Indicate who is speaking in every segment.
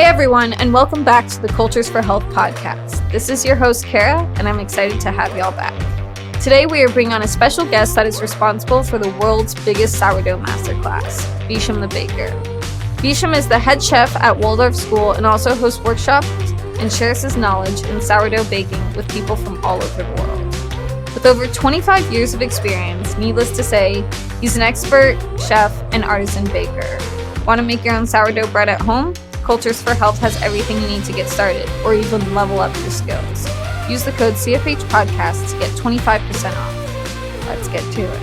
Speaker 1: Hey everyone, and welcome back to the Cultures for Health podcast. This is your host, Kara, and I'm excited to have y'all back. Today we are bringing on a special guest that is responsible for the world's biggest sourdough masterclass, Beesham the Baker. Beesham is the head chef at Waldorf School and also hosts workshops and shares his knowledge in sourdough baking with people from all over the world. With over 25 years of experience, needless to say, he's an expert chef and artisan baker. Want to make your own sourdough bread at home? Cultures for Health has everything you need to get started, or even level up your skills. Use the code CFH Podcast to get 25% off. Let's get to it.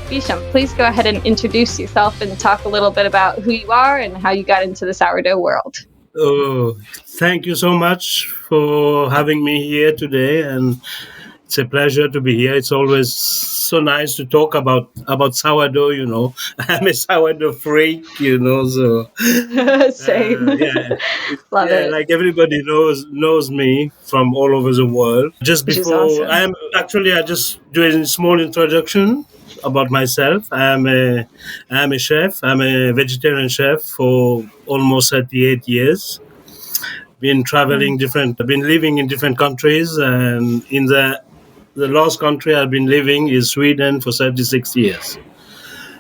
Speaker 1: Beesham, please go ahead and introduce yourself and talk a little bit about who you are and how you got into the sourdough world.
Speaker 2: Oh, thank you so much for having me here today, and it's a pleasure to be here. It's always so nice to talk about sourdough, you know. I'm a sourdough freak, you know, so
Speaker 1: Same. Love it.
Speaker 2: like everybody knows me from all over the world. Just
Speaker 1: Which is
Speaker 2: before
Speaker 1: awesome.
Speaker 2: I just doing a small introduction about myself. I'm a chef. I'm a vegetarian chef for almost 38 years. Been traveling I've been living in different countries, and in the last country I've been living is Sweden for 36 years.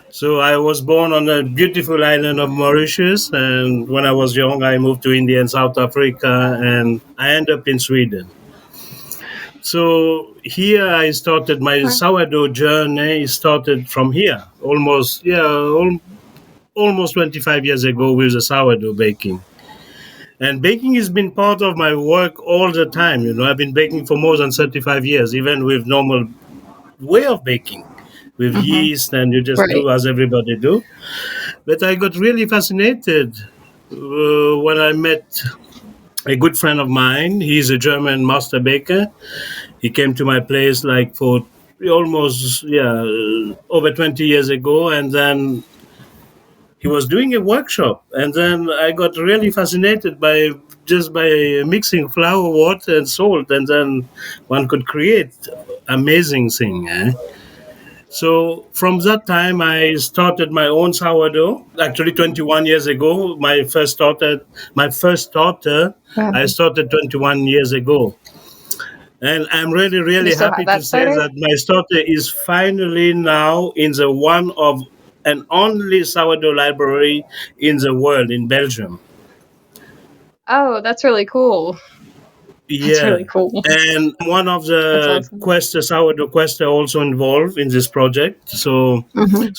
Speaker 2: So I was born on a beautiful island of Mauritius, and when I was young, I moved to India and South Africa, and I ended up in Sweden. So here I started my sourdough journey. Started from here, almost 25 years ago with the sourdough baking. And baking has been part of my work all the time. You know, I've been baking for more than 35 years, even with normal way of baking, with yeast, and you just do as everybody do. But I got really fascinated when I met a good friend of mine. He's a German master baker. He came to my place like for almost, over 20 years ago, and then he was doing a workshop, and then I got really fascinated by mixing flour, water, and salt, and then one could create amazing thing. So from that time, I started my own sourdough. Actually, 21 years ago, my first starter. I started 21 years ago. And I'm really, really happy to say that my starter is finally now in the one of and only sourdough library in the world, in Belgium.
Speaker 1: Oh, that's really cool. That's really cool.
Speaker 2: And one of the sourdough quester also involved in this project. So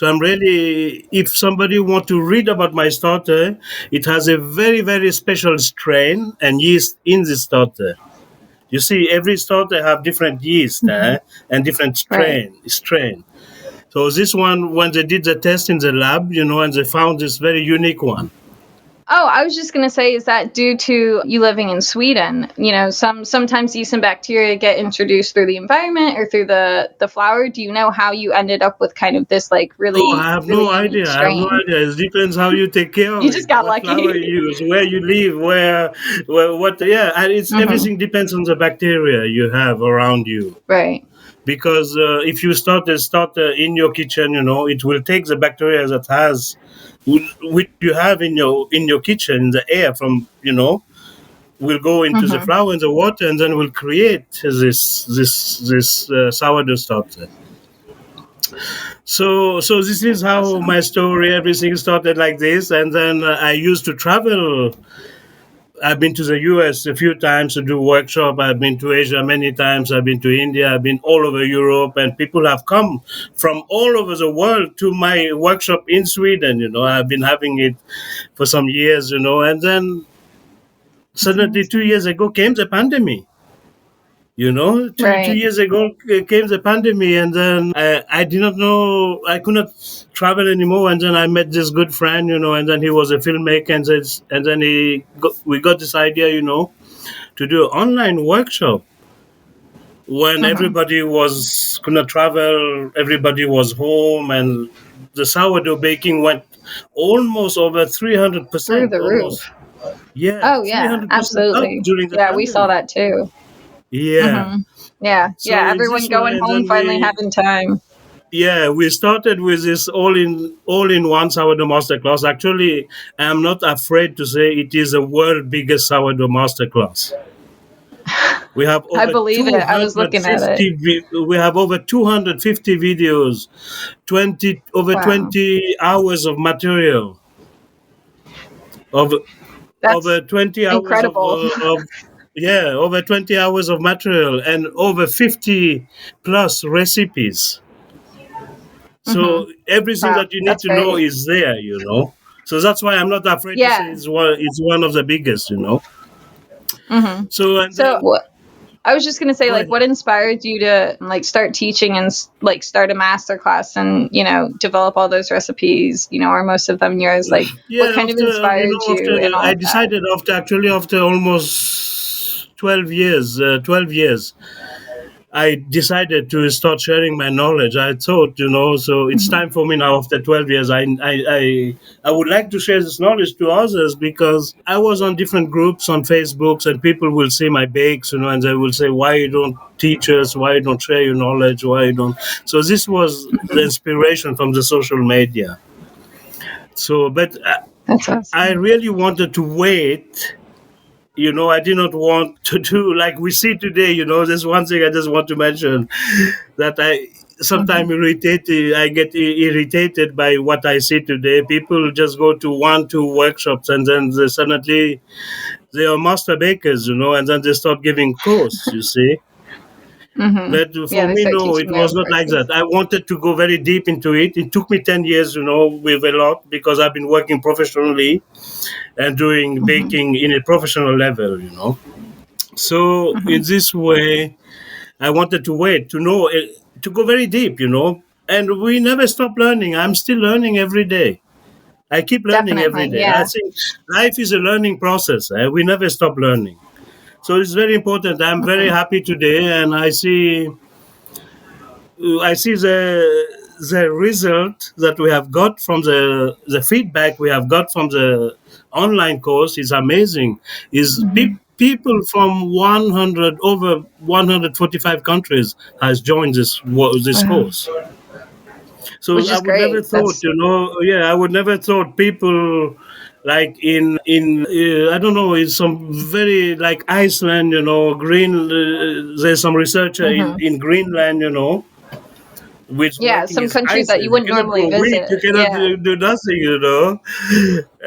Speaker 2: I'm really, if somebody want to read about my starter, it has a very, very special strain and yeast in the starter. You see, every starter have different yeast and different strain. So this one, when they did the test in the lab, you know, and they found this very unique one.
Speaker 1: Oh, I was just going to say, is that due to you living in Sweden? You know, sometimes yeast and bacteria get introduced through the environment or through the flour. Do you know how you ended up with kind of this like really?
Speaker 2: Oh, I have no idea. It depends how you take care of it.
Speaker 1: You just got lucky.
Speaker 2: What flour you use, where you live, what. Yeah, and it's everything depends on the bacteria you have around you.
Speaker 1: Right.
Speaker 2: Because if you start a starter in your kitchen, you know, it will take the bacteria that has, which you have in your kitchen, the air from, you know, will go into the flour and the water, and then will create this sourdough starter. So this is how my story, everything started like this, and then I used to travel. I've been to the US a few times to do workshop. I've been to Asia many times. I've been to India. I've been all over Europe, and people have come from all over the world to my workshop in Sweden. You know, I've been having it for some years, you know, and then suddenly 2 years ago came the pandemic. You know, two years ago came the pandemic, and then I did not know, I could not travel anymore. And then I met this good friend, you know, and then he was a filmmaker, and then we got this idea, you know, to do an online workshop when everybody could not travel, everybody was home, and the sourdough baking went almost over 300%.
Speaker 1: Through the roof.
Speaker 2: Yeah.
Speaker 1: Oh, yeah, absolutely.
Speaker 2: During the
Speaker 1: pandemic. We saw that too.
Speaker 2: Yeah.
Speaker 1: Yeah. So everyone going home finally having time.
Speaker 2: Yeah, we started with this all in one sourdough masterclass. Actually, I'm not afraid to say it is the world biggest sourdough masterclass. We have
Speaker 1: I
Speaker 2: over
Speaker 1: believe it. I was looking at it.
Speaker 2: 250 we have over 250 videos, 20 over
Speaker 1: Wow.
Speaker 2: 20 hours of material, of over
Speaker 1: That's
Speaker 2: 20 hours
Speaker 1: incredible.
Speaker 2: of yeah, over 20 hours of material and over 50 plus recipes.
Speaker 1: Hmm.
Speaker 2: So everything
Speaker 1: Wow.
Speaker 2: that you need
Speaker 1: That's
Speaker 2: to know
Speaker 1: great.
Speaker 2: is there, So that's why I'm not afraid to say
Speaker 1: Yeah.
Speaker 2: it's one of the biggest.
Speaker 1: Hmm.
Speaker 2: So and
Speaker 1: So
Speaker 2: then
Speaker 1: what I was just going to say,
Speaker 2: go
Speaker 1: like,
Speaker 2: ahead.
Speaker 1: what inspired you to like start teaching and like start a master class and, develop all those recipes, are most of them yours? Like, what
Speaker 2: Yeah,
Speaker 1: kind of
Speaker 2: after
Speaker 1: inspired
Speaker 2: after
Speaker 1: you in all
Speaker 2: I
Speaker 1: of that?
Speaker 2: decided after almost 12 years, I decided to start sharing my knowledge. I thought, so it's
Speaker 1: Hmm.
Speaker 2: time for me now after 12 years. I would like to share this knowledge to others because I was on different groups on Facebook and people will see my bakes, and they will say, why you don't teach us? Why you don't share your knowledge? Why you don't? So this was the inspiration from the social media. So, but
Speaker 1: That's
Speaker 2: I
Speaker 1: awesome.
Speaker 2: really wanted to wait. I did not want to do like we see today. There's one thing I just want to mention that I
Speaker 1: Hmm.
Speaker 2: sometimes irritated. I get irritated by what I see today. People just go to 1, 2 workshops and then suddenly they are master bakers, and then they start giving course. You see.
Speaker 1: Hmm.
Speaker 2: But
Speaker 1: Yeah,
Speaker 2: for
Speaker 1: they
Speaker 2: me,
Speaker 1: start
Speaker 2: no,
Speaker 1: teaching
Speaker 2: it
Speaker 1: their
Speaker 2: was
Speaker 1: own
Speaker 2: not like that.
Speaker 1: courses.
Speaker 2: I wanted to go very deep into it. It took me 10 years, with a lot because I've been working professionally and doing
Speaker 1: Hmm.
Speaker 2: baking in a professional level. So
Speaker 1: Hmm.
Speaker 2: in this way, I wanted to wait to know to go very deep. And we never stop learning. I'm still learning every day. I keep learning every
Speaker 1: Definitely.
Speaker 2: day. I
Speaker 1: Yeah.
Speaker 2: think life is a learning process. We never stop learning. So it's very important. I'm very
Speaker 1: Hmm.
Speaker 2: happy today, and I see the result that we have got from the feedback we have got from the online course is amazing. Is
Speaker 1: Hmm.
Speaker 2: people from 100 over 145 countries has joined this
Speaker 1: Wow.
Speaker 2: course. So
Speaker 1: Which
Speaker 2: I
Speaker 1: is
Speaker 2: would never
Speaker 1: great.
Speaker 2: thought,
Speaker 1: That's
Speaker 2: yeah, I would never thought people like in I don't know, in some very like Iceland, Green. There's some researcher in
Speaker 1: hmm
Speaker 2: in Greenland, which
Speaker 1: yeah,
Speaker 2: working
Speaker 1: some
Speaker 2: is
Speaker 1: countries that
Speaker 2: ISIS.
Speaker 1: you
Speaker 2: You
Speaker 1: wouldn't
Speaker 2: cannot
Speaker 1: normally
Speaker 2: grow wheat, you
Speaker 1: visit.
Speaker 2: cannot
Speaker 1: Yeah.
Speaker 2: do nothing.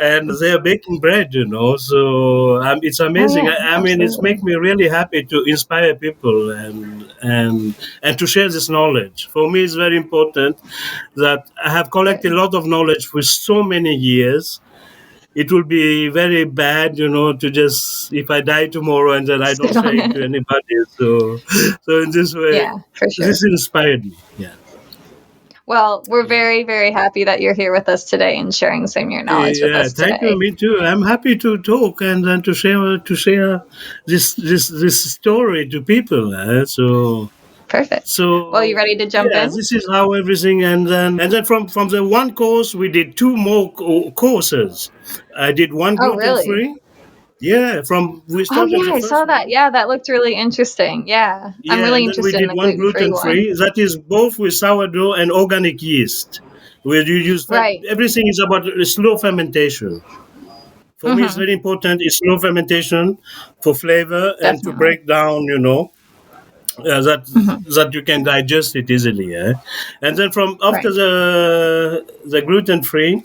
Speaker 2: And they are baking bread. So it's
Speaker 1: Oh
Speaker 2: amazing.
Speaker 1: yeah,
Speaker 2: I mean, it's
Speaker 1: absolutely.
Speaker 2: make me really happy to inspire people and to share this knowledge. For me, it's very important that I have collected a
Speaker 1: Good.
Speaker 2: lot of knowledge for so many years. It will be very bad, to just if I die tomorrow and then I don't
Speaker 1: Sit on
Speaker 2: share it to
Speaker 1: it.
Speaker 2: anybody. So in this way,
Speaker 1: Yeah, for sure.
Speaker 2: this inspired me. Yeah.
Speaker 1: Well, we're
Speaker 2: Yeah.
Speaker 1: very, very happy that you're here with us today and sharing some of your knowledge with
Speaker 2: Yeah,
Speaker 1: us
Speaker 2: thank you.
Speaker 1: today.
Speaker 2: Me too. I'm happy to talk and then to share this story to people. So
Speaker 1: Perfect. Well, you
Speaker 2: so
Speaker 1: ready to jump
Speaker 2: yeah,
Speaker 1: in?
Speaker 2: this is how everything. And then from the one course we did two more courses. I did one
Speaker 1: Oh,
Speaker 2: gluten
Speaker 1: really?
Speaker 2: free. Yeah, from we
Speaker 1: Oh,
Speaker 2: started
Speaker 1: yeah,
Speaker 2: the
Speaker 1: I saw
Speaker 2: first
Speaker 1: that.
Speaker 2: one.
Speaker 1: Yeah, that looked really interesting. Yeah, I'm
Speaker 2: Yeah,
Speaker 1: really
Speaker 2: and then we
Speaker 1: interested in
Speaker 2: did
Speaker 1: the
Speaker 2: one
Speaker 1: gluten-free
Speaker 2: gluten
Speaker 1: one.
Speaker 2: free. That is both with sourdough and organic yeast. Where you use
Speaker 1: Right.
Speaker 2: everything is about slow fermentation. For me, it's
Speaker 1: Mm-hmm.
Speaker 2: very important is slow fermentation for flavor and to
Speaker 1: Definitely.
Speaker 2: break down, that
Speaker 1: Mm-hmm.
Speaker 2: that you can digest it easily. And then from after
Speaker 1: Right.
Speaker 2: the gluten free,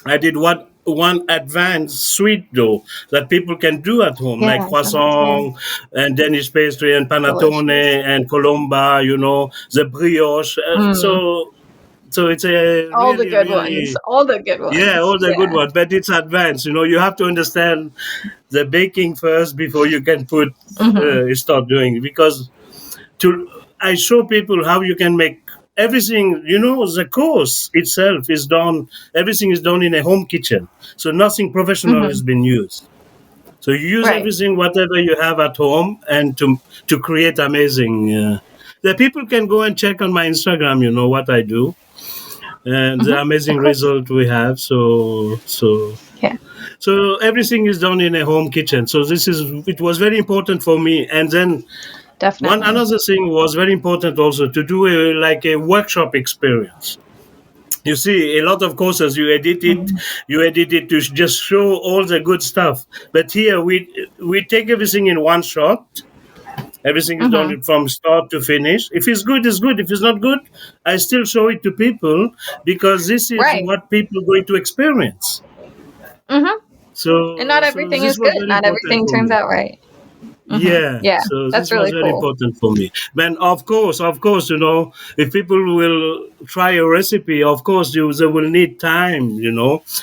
Speaker 2: I did one advanced sweet dough that people can do at home,
Speaker 1: Yeah,
Speaker 2: like
Speaker 1: I saw that too.
Speaker 2: croissant and Danish pastry and panettone
Speaker 1: Delicious.
Speaker 2: and colomba, the brioche.
Speaker 1: Mm.
Speaker 2: So it's a
Speaker 1: All the
Speaker 2: really,
Speaker 1: good ones.
Speaker 2: really
Speaker 1: All the good
Speaker 2: yeah,
Speaker 1: ones.
Speaker 2: all the good
Speaker 1: Yeah.
Speaker 2: ones, but it's advanced. You have to understand the baking first before you can
Speaker 1: Mm-hmm.
Speaker 2: start doing it. Because to I show people how you can make everything. The course itself is done. Everything is done in a home kitchen, so nothing professional has
Speaker 1: Mm-hmm.
Speaker 2: been used. So you use
Speaker 1: Right.
Speaker 2: everything, whatever you have at home, and to create amazing. The people can go and check on my Instagram. You know what I do and the
Speaker 1: Mm-hmm. Of
Speaker 2: amazing
Speaker 1: course.
Speaker 2: result we have.
Speaker 1: Yeah.
Speaker 2: So everything is done in a home kitchen. So it was very important for me. And then
Speaker 1: definitely.
Speaker 2: Another thing was very important also to do a workshop experience. You see, a lot of courses you edit it to just show all the good stuff. But here we take everything in one shot. Everything is done from start to finish. If it's good, it's good. If it's not good, I still show it to people because this is
Speaker 1: Right.
Speaker 2: what people are going to experience.
Speaker 1: And not
Speaker 2: So
Speaker 1: everything
Speaker 2: this
Speaker 1: is
Speaker 2: was
Speaker 1: good.
Speaker 2: very
Speaker 1: Not
Speaker 2: important
Speaker 1: everything
Speaker 2: for
Speaker 1: turns
Speaker 2: me.
Speaker 1: out right.
Speaker 2: Yeah,
Speaker 1: Yeah,
Speaker 2: so
Speaker 1: that's
Speaker 2: this was
Speaker 1: really
Speaker 2: very
Speaker 1: cool.
Speaker 2: important for me. Then, of course, if people will try a recipe, of course, they will need time.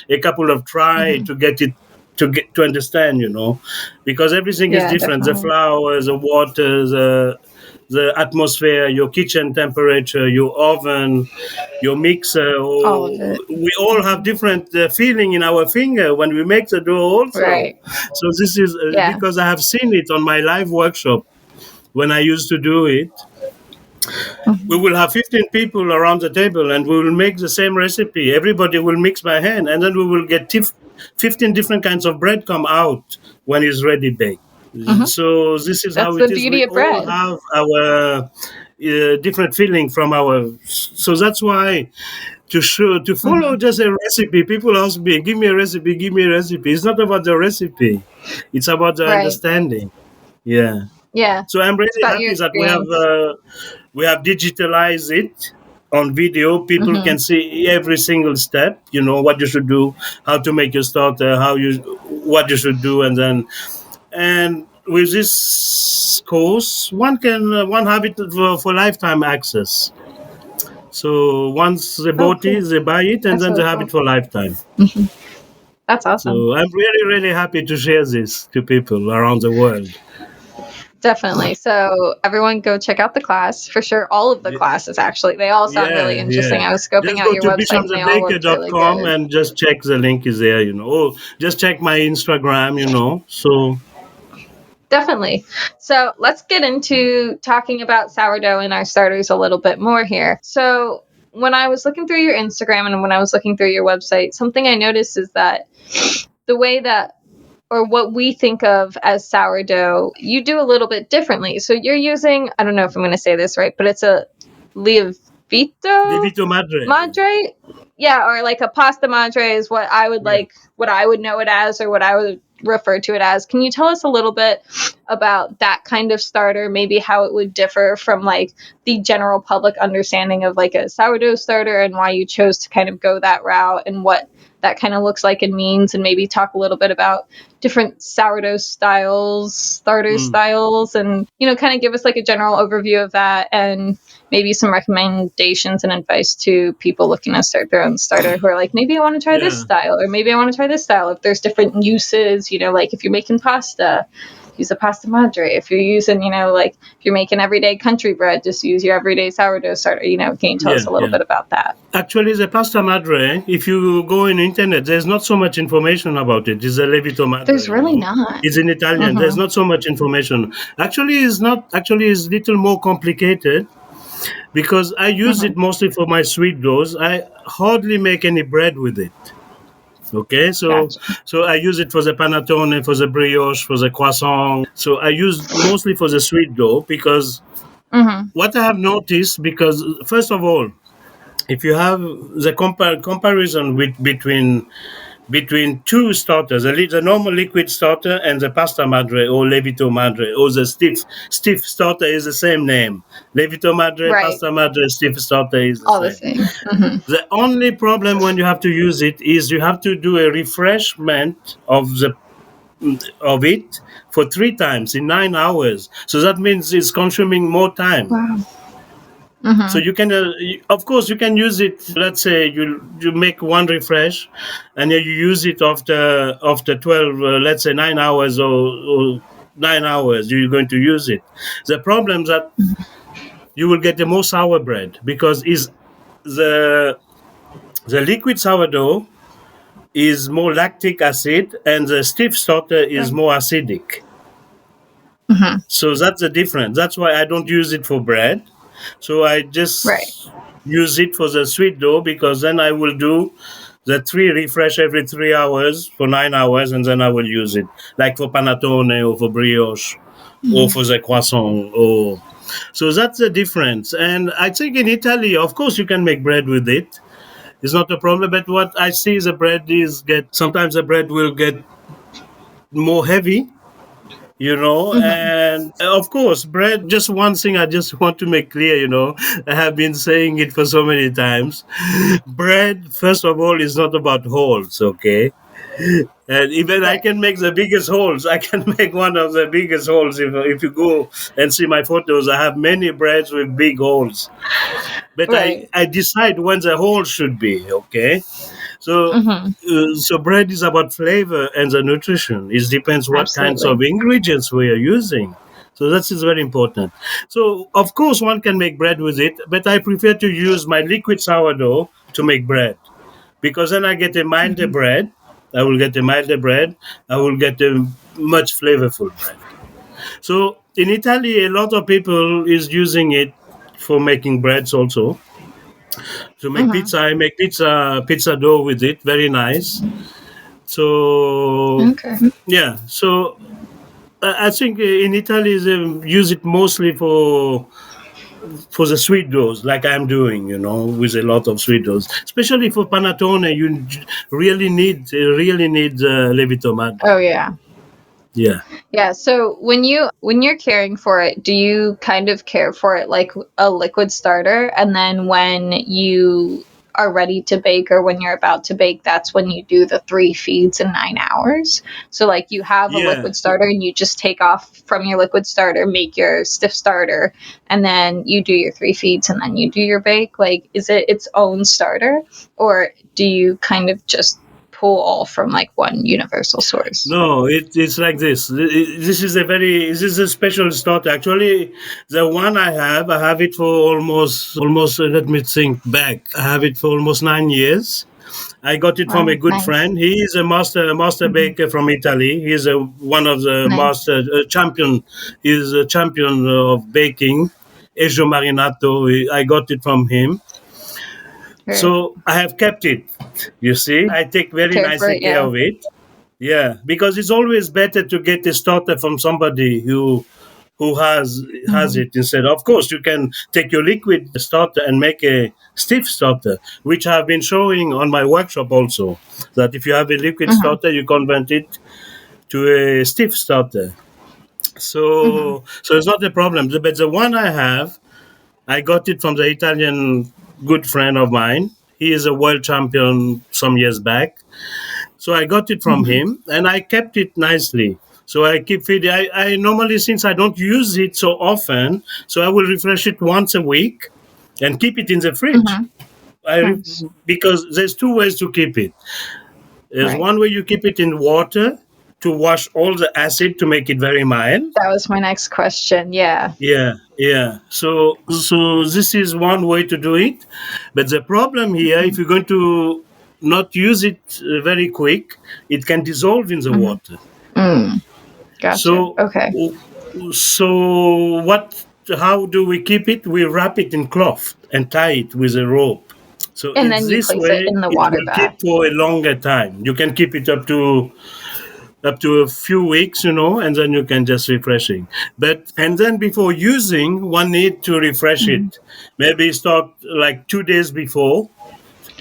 Speaker 2: A couple of try to get it to understand. Because everything is
Speaker 1: Yeah,
Speaker 2: different. The
Speaker 1: definitely.
Speaker 2: flour, the water, the atmosphere, your kitchen temperature, your oven, your mixer.
Speaker 1: All of it.
Speaker 2: We all have different feeling in our finger when we make the dough also.
Speaker 1: Right.
Speaker 2: So this is
Speaker 1: Yeah.
Speaker 2: because I have seen it on my live workshop when I used to do it. We will have 15 people around the table and we will make the same recipe. Everybody will mix by hand and then we will get 15 different kinds of bread come out when it's ready baked. So this is
Speaker 1: That's
Speaker 2: how
Speaker 1: the
Speaker 2: it is.
Speaker 1: beauty
Speaker 2: We
Speaker 1: of
Speaker 2: all
Speaker 1: bread.
Speaker 2: have our different feeling from our. So that's why to follow just a recipe. People ask me, "Give me a recipe. Give me a recipe." It's not about the recipe; it's about the
Speaker 1: Right.
Speaker 2: understanding. Yeah.
Speaker 1: Yeah.
Speaker 2: So I'm
Speaker 1: It's
Speaker 2: really
Speaker 1: about your
Speaker 2: happy that
Speaker 1: experience.
Speaker 2: we have digitalized it on video. People can see every single step. What you should do, how to make your starter, what you should do, and with this course, one have it for lifetime access. So once they
Speaker 1: Oh,
Speaker 2: bought
Speaker 1: cool.
Speaker 2: it, they buy it, and
Speaker 1: That's
Speaker 2: then
Speaker 1: really
Speaker 2: they have
Speaker 1: cool.
Speaker 2: it for lifetime.
Speaker 1: That's awesome.
Speaker 2: So I'm really, really happy to share this to people around the world.
Speaker 1: Definitely. So everyone go check out the class for sure. All of the classes, actually. They all sound really
Speaker 2: Yeah,
Speaker 1: interesting.
Speaker 2: yeah.
Speaker 1: I was scoping
Speaker 2: Just
Speaker 1: out
Speaker 2: go
Speaker 1: your
Speaker 2: to
Speaker 1: website and they all looked really
Speaker 2: beeshamthebaker.com
Speaker 1: good.
Speaker 2: and just check the link is there, Oh, just check my Instagram. So,
Speaker 1: Definitely. So let's get into talking about sourdough and our starters a little bit more here. So when I was looking through your Instagram and when I was looking through your website, something I noticed is that the way that or what we think of as sourdough, you do a little bit differently. So you're using, I don't know if I'm going to say this right, but it's a lievito
Speaker 2: Devito Madre.
Speaker 1: madre. Yeah, or like a pasta madre is what I would
Speaker 2: Yeah.
Speaker 1: what I would know it as, or what I would refer to it as. Can you tell us a little bit about that kind of starter, maybe how it would differ from like the general public understanding of like a sourdough starter, and why you chose to kind of go that route and what that kind of looks like and means, and maybe talk a little bit about different sourdough styles, starter styles, and kind of give us like a general overview of that, and maybe some recommendations and advice to people looking to start their own starter who are like, maybe I want to try this
Speaker 2: Yeah.
Speaker 1: style, or maybe I want to try this style. If there's different uses, like if you're making pasta, use a pasta madre. If you're using, like if you're making everyday country bread, just use your everyday sourdough starter. Can you tell us
Speaker 2: Yeah,
Speaker 1: a little
Speaker 2: yeah.
Speaker 1: bit about that?
Speaker 2: Actually, the pasta madre, if you go on internet, there's not so much information about it. It's a levito
Speaker 1: There's really
Speaker 2: madre.
Speaker 1: not.
Speaker 2: It's in Italian. There's not so much information. Actually, it's not. Actually, it's a little more complicated because I use it mostly for my sweet doughs. I hardly make any bread with it. Okay, so
Speaker 1: Gotcha.
Speaker 2: so I use it for the panettone, for the brioche, for the croissant. So I use mostly for the sweet dough because what I have noticed, because first of all, if you have the comparison between two starters, the normal liquid starter and the pasta madre or levito madre or the stiff starter is the same name. Levito madre,
Speaker 1: Right.
Speaker 2: pasta madre, stiff starter is the
Speaker 1: All the
Speaker 2: same.
Speaker 1: same.
Speaker 2: The only problem when you have to use it is you have to do a refreshment of it for 3 times in 9 hours. So that means it's consuming more time.
Speaker 1: Wow.
Speaker 2: So you can, of course, you can use it. Let's say you make one refresh, and you use it after 12, let's say 9 hours or 9 hours. You're going to use it. The problem that you will get the more sour bread because is the liquid sourdough is more lactic acid, and the stiff starter is
Speaker 1: Right.
Speaker 2: more acidic. So that's the difference. That's why I don't use it for bread. So I
Speaker 1: Right.
Speaker 2: just use it for the sweet dough because then I will do the 3 refresh every 3 hours for 9 hours, and then I will use it like for panettone or for brioche or for the croissant. Or so that's the difference. And I think in Italy, of course, you can make bread with it. It's not a problem. But what I see is the bread is get sometimes the bread will get more heavy,
Speaker 1: Hmm.
Speaker 2: and of course bread, just one thing I just want to make clear, I have been saying it for so many times. Bread, first of all, is not about holes, okay? And even I
Speaker 1: Right.
Speaker 2: can make the biggest holes. I can make one of the biggest holes. If you go and see my photos, I have many breads with big holes. But I,
Speaker 1: Right.
Speaker 2: I decide when the hole should be, okay? So,
Speaker 1: Hmm.
Speaker 2: so bread is about flavor and the nutrition. It depends what kinds
Speaker 1: Absolutely.
Speaker 2: of ingredients we are using. So that is very important. So of course one can make bread with it, but I prefer to use my liquid sourdough to make bread because then I get a milder
Speaker 1: Hmm.
Speaker 2: bread. I will get a milder bread. I will get a much flavorful bread. So in Italy, a lot of people is using it for making breads also. To make
Speaker 1: Hmm.
Speaker 2: pizza, I make pizza dough with it. Very nice. So
Speaker 1: Okay.
Speaker 2: yeah, so I think in Italy they use it mostly for the sweet doughs, like I'm doing, with a lot of sweet doughs. Especially for panettone, you really need lievito madre.
Speaker 1: Oh yeah.
Speaker 2: Yeah.
Speaker 1: Yeah, so when you're caring for it, do you kind of care for it like a liquid starter, and then when you are ready to bake or when you're about to bake, that's when you do the 3 feeds in 9 hours? So like you have a
Speaker 2: Yeah.
Speaker 1: liquid starter and you just take off from your liquid starter, make your stiff starter, and then you do your 3 feeds and then you do your bake. Like, is it its own starter, or do you kind of just pull all from like one universal source?
Speaker 2: No, it's like this. This is a special start. Actually, the one I have it for almost. Let me think back. I have it for almost 9 years. I got it from a
Speaker 1: Wow,
Speaker 2: good
Speaker 1: nice.
Speaker 2: friend. He is a master
Speaker 1: Hmm.
Speaker 2: baker from Italy. He's one of the
Speaker 1: Nice.
Speaker 2: master champion. He's a champion of baking. Ejo Marinato. I got it from him.
Speaker 1: Sure.
Speaker 2: So I have kept it. You see, I take very
Speaker 1: Care for
Speaker 2: nicely
Speaker 1: it,
Speaker 2: care
Speaker 1: yeah.
Speaker 2: of it. Yeah, because it's always better to get a starter from somebody who has
Speaker 1: Hmm.
Speaker 2: it instead. Of course, you can take your liquid starter and make a stiff starter, which I've been showing on my workshop also. That if you have a liquid
Speaker 1: Hmm.
Speaker 2: starter, you convert it to a stiff starter.
Speaker 1: Hmm.
Speaker 2: So it's not a problem. But the one I have, I got it from the Italian good friend of mine. He is a world champion some years back. So I got it from
Speaker 1: Hmm.
Speaker 2: him and I kept it nicely. So I keep feeding. I normally, since I don't use it so often, so I will refresh it once a week and keep it in the fridge.
Speaker 1: Hmm. Nice.
Speaker 2: Because there's two ways to keep it. There's
Speaker 1: Right.
Speaker 2: one way you keep it in water to wash all the acid to make it very mild.
Speaker 1: That was my next question. Yeah.
Speaker 2: Yeah, yeah. So this is one way to do it. But the problem here, if you're going to not use it very quick, it can dissolve in the
Speaker 1: Hmm.
Speaker 2: water.
Speaker 1: Mm. Gotcha.
Speaker 2: So,
Speaker 1: Okay.
Speaker 2: so what? How do we keep it? We wrap it in cloth and tie it with a rope. So
Speaker 1: And
Speaker 2: in
Speaker 1: then you
Speaker 2: this
Speaker 1: place it
Speaker 2: way,
Speaker 1: in the
Speaker 2: it
Speaker 1: water
Speaker 2: will keep
Speaker 1: bath.
Speaker 2: for a longer time. You can keep it up to a few weeks, and then you can just refreshing. But and then before using, one need to refresh
Speaker 1: Hmm.
Speaker 2: it. Maybe start like 2 days before.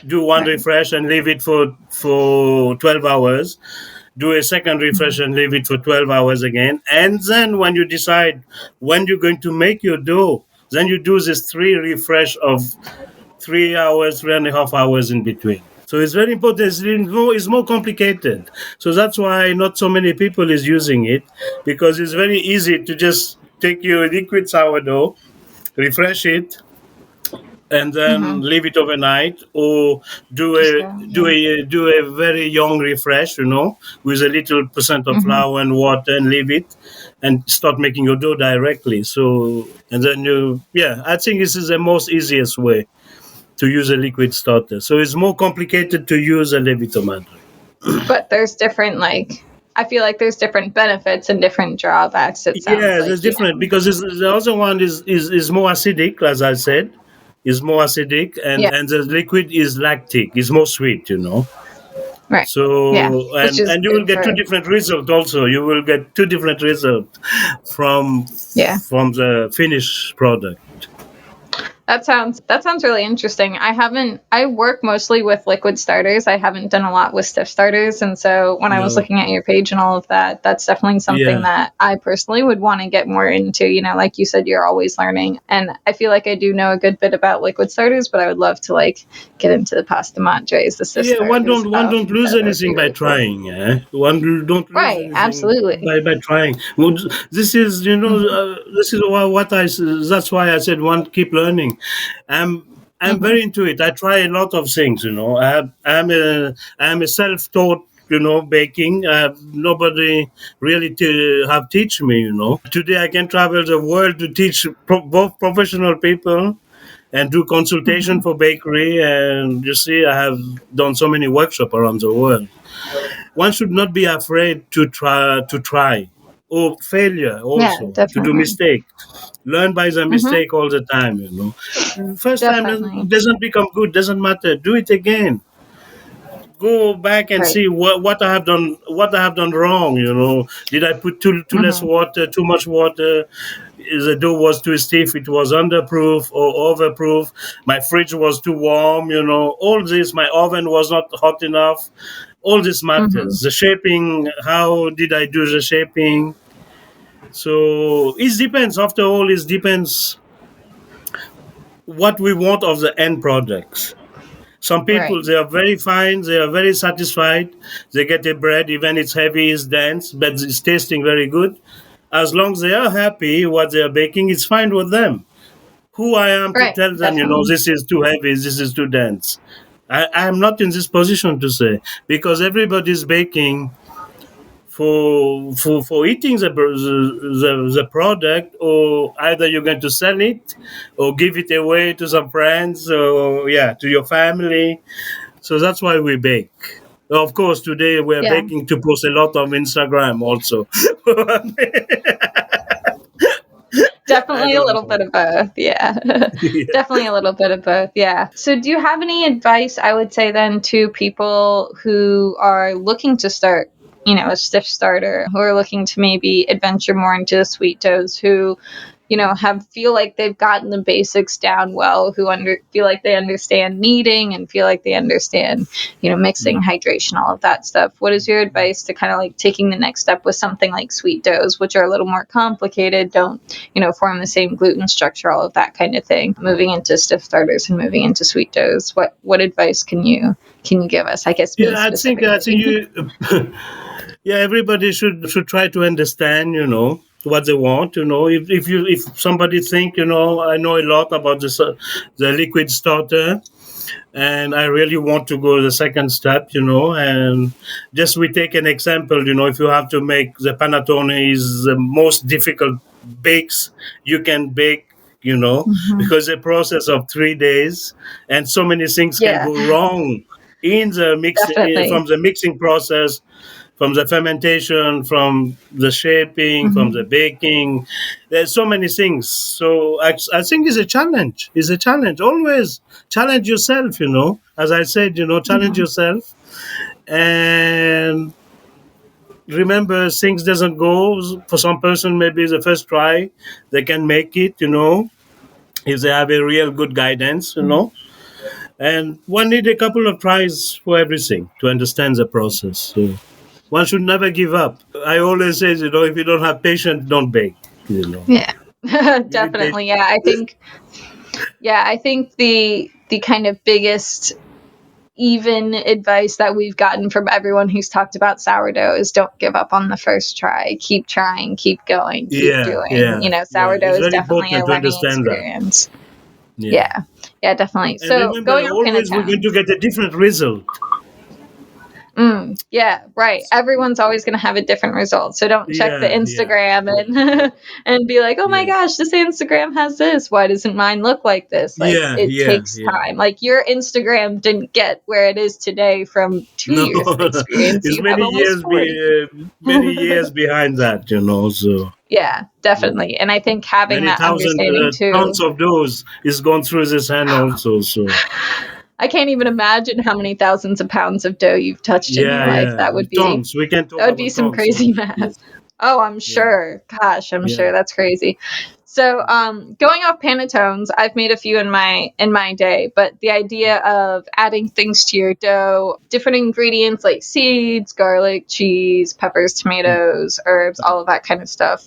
Speaker 2: Do one
Speaker 1: Right.
Speaker 2: refresh and leave it for 12 hours. Do a second refresh
Speaker 1: Hmm.
Speaker 2: and leave it for 12 hours again. And then when you decide when you're going to make your dough, then you do this three refresh of 3 hours, 3.5 hours in between. So it's very important. It's more complicated. So that's why not so many people is using it, because it's very easy to just take your liquid sourdough, refresh it, and then
Speaker 1: Hmm.
Speaker 2: leave it overnight, or do
Speaker 1: Just
Speaker 2: a
Speaker 1: go.
Speaker 2: do
Speaker 1: Yeah.
Speaker 2: a do a very young refresh, with a little percent of
Speaker 1: Hmm.
Speaker 2: flour and water, and leave it, and start making your dough directly. So and then yeah, I think this is the most easiest way to use a liquid starter. So it's more complicated to use a Levito Madre.
Speaker 1: But there's different like I feel like there's different benefits and different drawbacks. It sounds
Speaker 2: Yeah, there's
Speaker 1: like, you
Speaker 2: different
Speaker 1: know.
Speaker 2: because the other one is more acidic, as I said, is more acidic, and
Speaker 1: Yeah.
Speaker 2: and the liquid is lactic, is more sweet.
Speaker 1: Right. Yeah.
Speaker 2: So
Speaker 1: Which is
Speaker 2: and you will
Speaker 1: good
Speaker 2: get two
Speaker 1: for,
Speaker 2: different results also. You will get two different results from
Speaker 1: yeah.
Speaker 2: from the finished product.
Speaker 1: That sounds really interesting. I work mostly with liquid starters. I haven't done a lot with stiff starters, and so when I was
Speaker 2: No.
Speaker 1: looking at your page and all of that, that's definitely something
Speaker 2: Yeah.
Speaker 1: that I personally would want to get more into. You know, like you said, you're always learning, and I feel like I do know a good bit about liquid starters, but I would love to like get into the pasta madres, the stiff
Speaker 2: Yeah,
Speaker 1: starters
Speaker 2: one
Speaker 1: stuff.
Speaker 2: don't lose
Speaker 1: That would be
Speaker 2: anything by
Speaker 1: really cool.
Speaker 2: trying. Eh? One don't lose
Speaker 1: Right,
Speaker 2: anything
Speaker 1: absolutely.
Speaker 2: by trying. Well, this is
Speaker 1: Hmm.
Speaker 2: this is what that's why I said one keep learning. I'm
Speaker 1: Hmm.
Speaker 2: very into it. I try a lot of things. I'm a self-taught. Baking. Nobody really to have teach me. Today I can travel the world to teach both professional people and do consultation
Speaker 1: Hmm.
Speaker 2: for bakery. And you see, I have done so many workshops around the world. One should not be afraid to try or failure
Speaker 1: Yeah,
Speaker 2: also to do
Speaker 1: definitely.
Speaker 2: mistake. Learn by the
Speaker 1: Hmm.
Speaker 2: mistake all the time. First time
Speaker 1: Definitely.
Speaker 2: doesn't become good, doesn't matter. Do it again. Go back and
Speaker 1: Right.
Speaker 2: see what I have done wrong. Did I put too less
Speaker 1: Hmm.
Speaker 2: water, too much water? The dough was too stiff, it was underproof or overproof. My fridge was too warm. All this, my oven was not hot enough. All this
Speaker 1: Hmm.
Speaker 2: matters. The shaping, how did I do the shaping? So it depends. After all, it depends what we want of the end products. Some
Speaker 1: Right.
Speaker 2: people, they are very fine, they are very satisfied. They get a bread, even it's heavy, it's dense, but it's tasting very good. As long as they are happy what they are baking, it's fine with them. Who I am to
Speaker 1: Right.
Speaker 2: tell them,
Speaker 1: Definitely.
Speaker 2: this is too heavy, this is too dense. I'm not in this position to say, because everybody's baking for eating the product, or either you're going to sell it or give it away to some friends, or yeah, to your family. So that's why we bake. Of course, today we're
Speaker 1: Yeah.
Speaker 2: baking to post a lot of Instagram also. I
Speaker 1: Definitely a
Speaker 2: don't
Speaker 1: little bit
Speaker 2: know.
Speaker 1: of both. Yeah. Definitely a little bit of both. Yeah. So, do you have any advice, I would say, then, to people who are looking to start, a stiff starter, who are looking to maybe adventure more into the sweet doughs, who have feel like they've gotten the basics down well, who feel like they understand kneading and feel like they understand, mixing, hydration, all of that stuff. What is your advice to kind of like taking the next step with something like sweet doughs, which are a little more complicated, don't, form the same gluten structure, all of that kind of thing, moving into stiff starters and moving into sweet doughs? What advice can you give us? I guess me
Speaker 2: Yeah, I think
Speaker 1: specifically.
Speaker 2: you. Yeah, everybody should try to understand, what they want. If somebody think, I know a lot about the liquid starter, and I really want to go the second step, and just we take an example, if you have to make the panettone is the most difficult bakes you can bake,
Speaker 1: Hmm.
Speaker 2: because a process of 3 days, and so many things can
Speaker 1: Yeah.
Speaker 2: go wrong in the mix
Speaker 1: Definitely.
Speaker 2: from the mixing process, from the fermentation, from the shaping, from the
Speaker 1: Hmm.
Speaker 2: baking. There's so many things. So I think it's a challenge. It's a challenge. Always challenge yourself, As I said, challenge
Speaker 1: Hmm.
Speaker 2: yourself. And remember, things doesn't go. For some person, maybe the first try, they can make it, if they have a real good guidance. And one need a couple of tries for everything to understand the process. So one should never give up. I always say, if you don't have patience, don't bake.
Speaker 1: Yeah.
Speaker 2: You need patience.
Speaker 1: Definitely. Yeah, I think the kind of biggest even advice that we've gotten from everyone who's talked about sourdough is don't give up on the first try. Keep trying, keep going, keep
Speaker 2: Yeah,
Speaker 1: doing.
Speaker 2: yeah, yeah.
Speaker 1: Sourdough
Speaker 2: It's
Speaker 1: is
Speaker 2: very
Speaker 1: definitely a
Speaker 2: important to
Speaker 1: learning
Speaker 2: understand that.
Speaker 1: experience.
Speaker 2: Yeah.
Speaker 1: Yeah. Yeah, definitely.
Speaker 2: And
Speaker 1: So,
Speaker 2: remember,
Speaker 1: going on
Speaker 2: always we're going
Speaker 1: Panettone.
Speaker 2: to get a different result.
Speaker 1: Yeah, right. Everyone's always going to have a different result. So don't check the
Speaker 2: Yeah, yeah,
Speaker 1: Instagram and and be like, "Oh my
Speaker 2: yeah,
Speaker 1: gosh, this Instagram has this. Why doesn't mine look like this?" Like
Speaker 2: yeah,
Speaker 1: it
Speaker 2: yeah,
Speaker 1: takes
Speaker 2: yeah.
Speaker 1: time. Like your Instagram didn't get where it is today from 2
Speaker 2: No,
Speaker 1: years of experience.
Speaker 2: it's
Speaker 1: You have almost 40.
Speaker 2: many years behind that. So
Speaker 1: Yeah,
Speaker 2: yeah.
Speaker 1: definitely. And I think having
Speaker 2: Many
Speaker 1: that
Speaker 2: thousand,
Speaker 1: understanding
Speaker 2: tons
Speaker 1: too.
Speaker 2: of those is gone through this hand also. So
Speaker 1: I can't even imagine how many thousands of pounds of dough you've touched in your life.
Speaker 2: Yeah. Tongues. We can talk
Speaker 1: That would be
Speaker 2: about
Speaker 1: some
Speaker 2: tongues.
Speaker 1: crazy math. Oh, I'm
Speaker 2: Yeah.
Speaker 1: sure. Gosh, I'm
Speaker 2: Yeah.
Speaker 1: sure that's crazy. So, going off Panettones, I've made a few in my day, but the idea of adding things to your dough, different ingredients like seeds, garlic, cheese, peppers, tomatoes, herbs, all of that kind of stuff.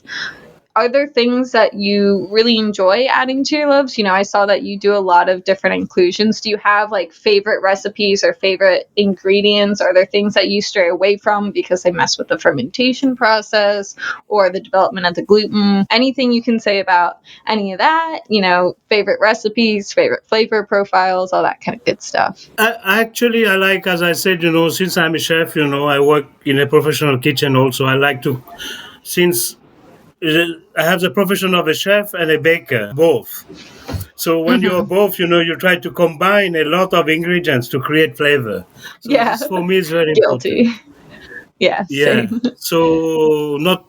Speaker 1: Are there things that you really enjoy adding to your loaves? You know, I saw that you do a lot of different inclusions. Do you have like favorite recipes or favorite ingredients? Are there things that you stray away from because they mess with the fermentation process or the development of the gluten? Anything you can say about any of that? You know, favorite recipes, favorite flavor profiles, all that kind of good stuff.
Speaker 2: Actually, I like, as I said, since I'm a chef, I work in a professional kitchen also. I like to, since I have the profession of a chef and a baker, both. So when you're both, you try to combine a lot of ingredients to create flavor. So
Speaker 1: Yeah,
Speaker 2: this for me is very
Speaker 1: guilty.
Speaker 2: important.
Speaker 1: Yeah,
Speaker 2: Yeah.
Speaker 1: same.
Speaker 2: So not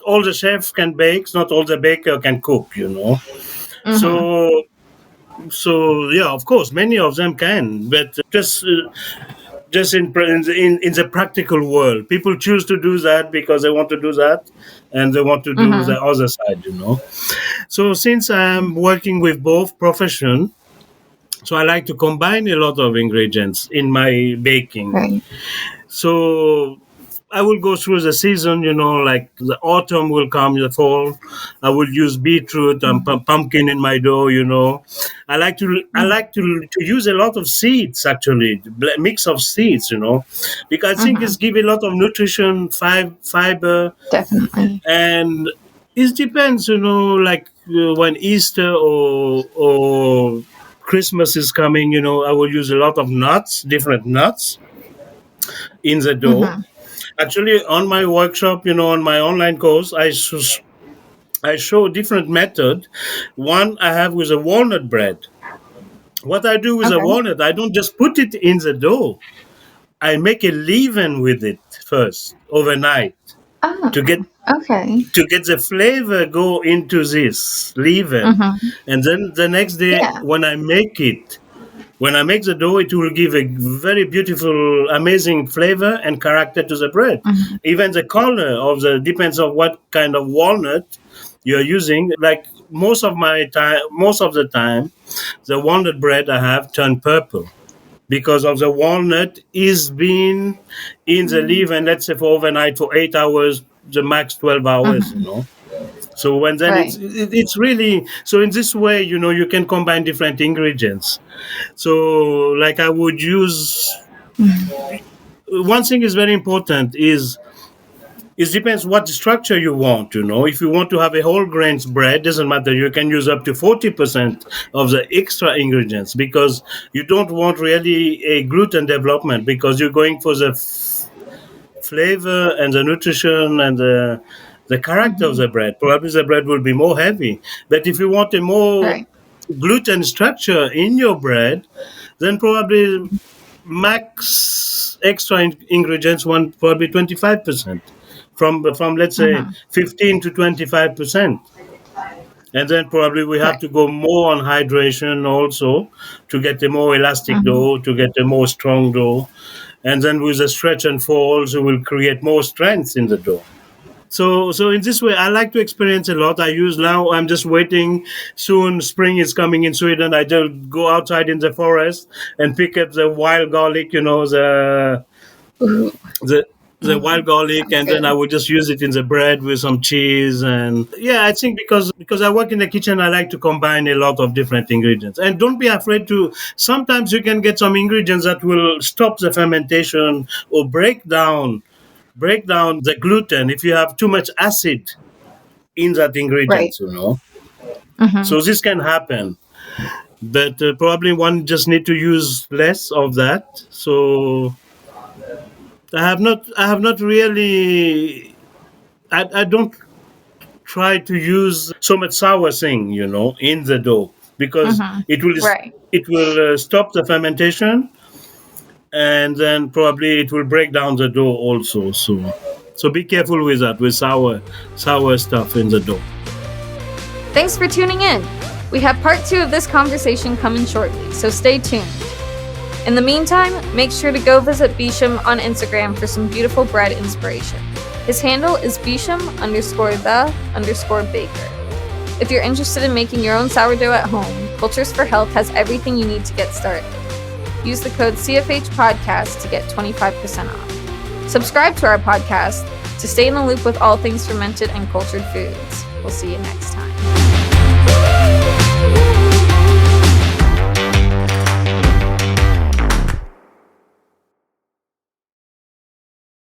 Speaker 2: all the chefs can bake, not all the baker can cook. So yeah, of course, many of them can, but just in the practical world, people choose to do that because they want to do that, and they want to do the other side. So since I'm working with both profession, so I like to combine a lot of ingredients in my baking.
Speaker 1: Right.
Speaker 2: So I will go through the season, like the autumn will come, the fall. I will use beetroot and pumpkin in my dough. I like to use a lot of seeds actually, mix of seeds, because I think it's give a lot of nutrition, fiber,
Speaker 1: Definitely.
Speaker 2: and it depends, like when Easter or Christmas is coming, I will use a lot of nuts, different nuts in the dough. Actually, on my workshop, on my online course, I show different method. One I have with a walnut bread. What I do with a
Speaker 1: Okay.
Speaker 2: walnut, I don't just put it in the dough. I make a leaven with it first overnight
Speaker 1: Oh,
Speaker 2: to get
Speaker 1: okay.
Speaker 2: the flavor go into this leaven, and then the next day
Speaker 1: Yeah.
Speaker 2: when I make the dough, it will give a very beautiful, amazing flavor and character to the bread. Even the color of depends on what kind of walnut you're using. Like most of the time, the walnut bread I have turned purple because of the walnut is being in the leaven, let's say for overnight for 8 hours, the max 12 hours. So when then
Speaker 1: Right.
Speaker 2: it's really, so in this way, you can combine different ingredients. So like I would use, one thing is very important is it depends what structure you want. If you want to have a whole grains bread, doesn't matter, you can use up to 40% of the extra ingredients because you don't want really a gluten development because you're going for the flavor and the nutrition and the character of the bread. Probably the bread will be more heavy. But if you want a more
Speaker 1: Right.
Speaker 2: gluten structure in your bread, then probably max extra ingredients want probably 25% from let's say 15 to 25%. And then probably we have
Speaker 1: Right.
Speaker 2: to go more on hydration also to get a more elastic dough, to get a more strong dough. And then with the stretch and folds, we will create more strength in the dough. So in this way, I like to experience a lot. I'm just waiting. Soon spring is coming in Sweden. I just go outside in the forest and pick up the wild garlic,
Speaker 1: Ooh,
Speaker 2: the the wild garlic,
Speaker 1: sounds
Speaker 2: and then I
Speaker 1: good.
Speaker 2: would just use it in the bread with some cheese. And yeah, I think because I work in the kitchen, I like to combine a lot of different ingredients. And don't be afraid to, sometimes you can get some ingredients that will stop the fermentation or break down the gluten if you have too much acid in that
Speaker 1: Right.
Speaker 2: ingredient. So this can happen, but probably one just need to use less of that. So I have not really, I don't try to use so much sour thing, in the dough because
Speaker 1: Right.
Speaker 2: it will stop the fermentation, and then probably it will break down the dough also. So be careful with that, with sour stuff in the dough.
Speaker 1: Thanks for tuning in. We have part 2 of this conversation coming shortly, so stay tuned. In the meantime, make sure to go visit Beesham on Instagram for some beautiful bread inspiration. His handle is Beesham_the_baker. If you're interested in making your own sourdough at home, Cultures for Health has everything you need to get started. Use the code CFH Podcast to get 25% off. Subscribe to our podcast to stay in the loop with all things fermented and cultured foods. We'll see you next time.